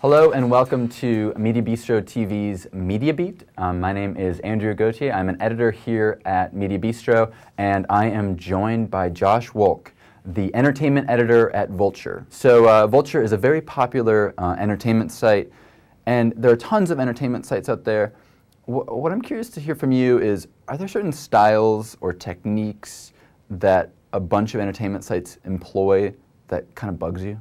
Hello and welcome to Mediabistro TV's Media Beat. My name is Andrew Gauthier. I'm an editor here at Mediabistro, and I am joined by Josh Wolk, the entertainment editor at Vulture. So Vulture is a very popular entertainment site, and there are tons of entertainment sites out there. What I'm curious to hear from you is, are there certain styles or techniques that a bunch of entertainment sites employ that kind of bugs you?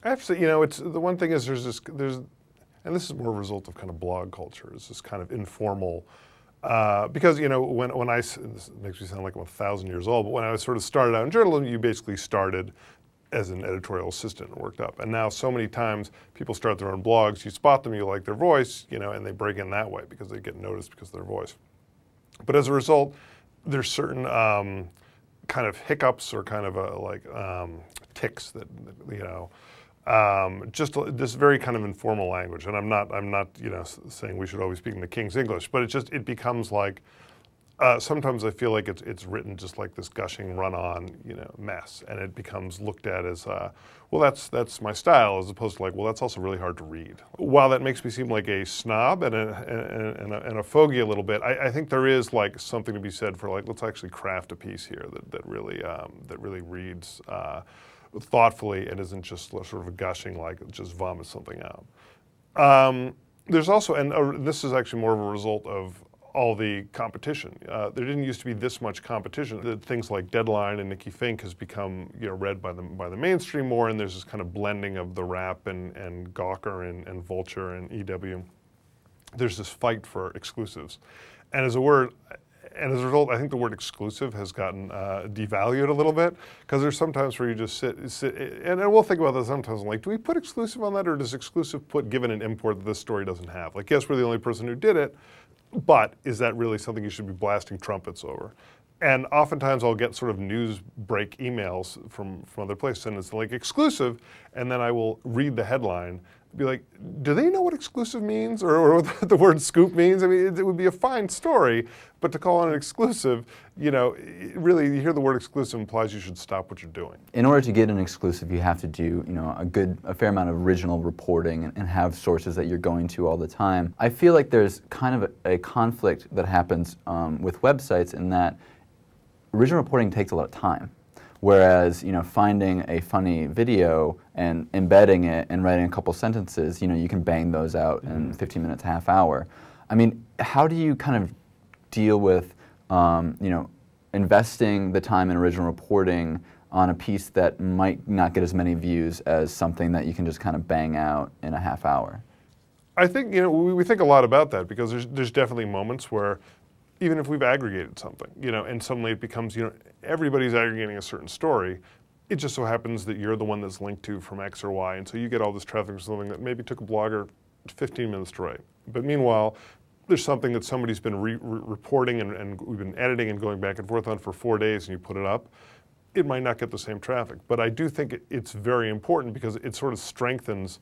Actually, you know, it's the one thing is and this is more a result of kind of blog culture. It's this kind of informal, because you know when this makes me sound like I'm 1,000 years old, but when I sort of started out in journalism, you basically started as an editorial assistant and worked up. And now so many times people start their own blogs, you spot them, you like their voice, you know, and they break in that way because they get noticed because of their voice. But as a result, there's certain kind of hiccups or kind of tics that you know. Just this very kind of informal language, and I'm not you know saying we should always speak in the King's English, but it becomes like sometimes I feel like it's written just like this gushing run-on mess, and it becomes looked at as well that's my style, as opposed to like, well, that's also really hard to read. While that makes me seem like a snob and a fogey a little bit, I think there is like something to be said for like, let's actually craft a piece here that really reads thoughtfully and isn't just sort of a gushing, like just vomit something out. There's also, and this is actually more of a result of all the competition. There didn't used to be this much competition. Things like Deadline and Nikki Fink has become read by the mainstream more, and there's this kind of blending of the Wrap and Gawker and Vulture and EW. There's this fight for exclusives, and as a result, I think the word exclusive has gotten devalued a little bit, because there's sometimes where you just sit, and we'll think about that sometimes, like, do we put exclusive on that, or does exclusive put given an import that this story doesn't have? Like, yes, we're the only person who did it, but is that really something you should be blasting trumpets over? And oftentimes I'll get sort of news break emails from other places, and it's like exclusive, and then I will read the headline, be like, do they know what exclusive means, or what the word scoop means? I mean, it would be a fine story, but to call it an exclusive, really, you hear the word exclusive implies you should stop what you're doing. In order to get an exclusive, you have to do, a fair amount of original reporting and have sources that you're going to all the time. I feel like there's kind of a conflict that happens with websites in that original reporting takes a lot of time. Whereas, finding a funny video and embedding it and writing a couple sentences, you can bang those out in 15 minutes, half hour. I mean, how do you kind of deal with, investing the time in original reporting on a piece that might not get as many views as something that you can just kind of bang out in a half hour? I think, we think a lot about that, because there's definitely moments where even if we've aggregated something, and suddenly it becomes, everybody's aggregating a certain story, it just so happens that you're the one that's linked to from X or Y, and so you get all this traffic for something that maybe took a blogger 15 minutes to write. But meanwhile, there's something that somebody's been reporting and we've been editing and going back and forth on for 4 days, and you put it up, it might not get the same traffic. But I do think it's very important, because it sort of strengthens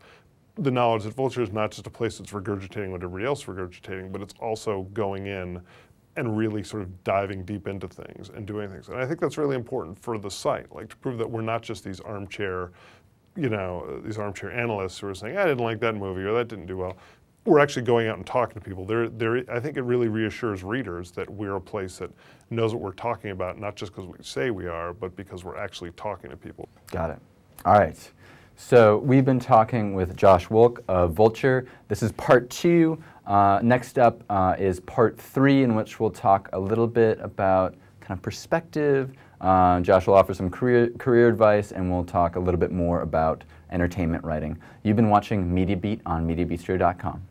the knowledge that Vulture is not just a place that's regurgitating what everybody else is regurgitating, but it's also going in and really sort of diving deep into things and doing things. And I think that's really important for the site, like to prove that we're not just these armchair, these armchair analysts who are saying, I didn't like that movie, or that didn't do well. We're actually going out and talking to people. I think it really reassures readers that we're a place that knows what we're talking about, not just because we say we are, but because we're actually talking to people. Got it. All right. So we've been talking with Josh Wolk of Vulture. This is part 2. Next up is part 3, in which we'll talk a little bit about kind of perspective. Josh will offer some career advice, and we'll talk a little bit more about entertainment writing. You've been watching Media Beat on Mediabistro.com.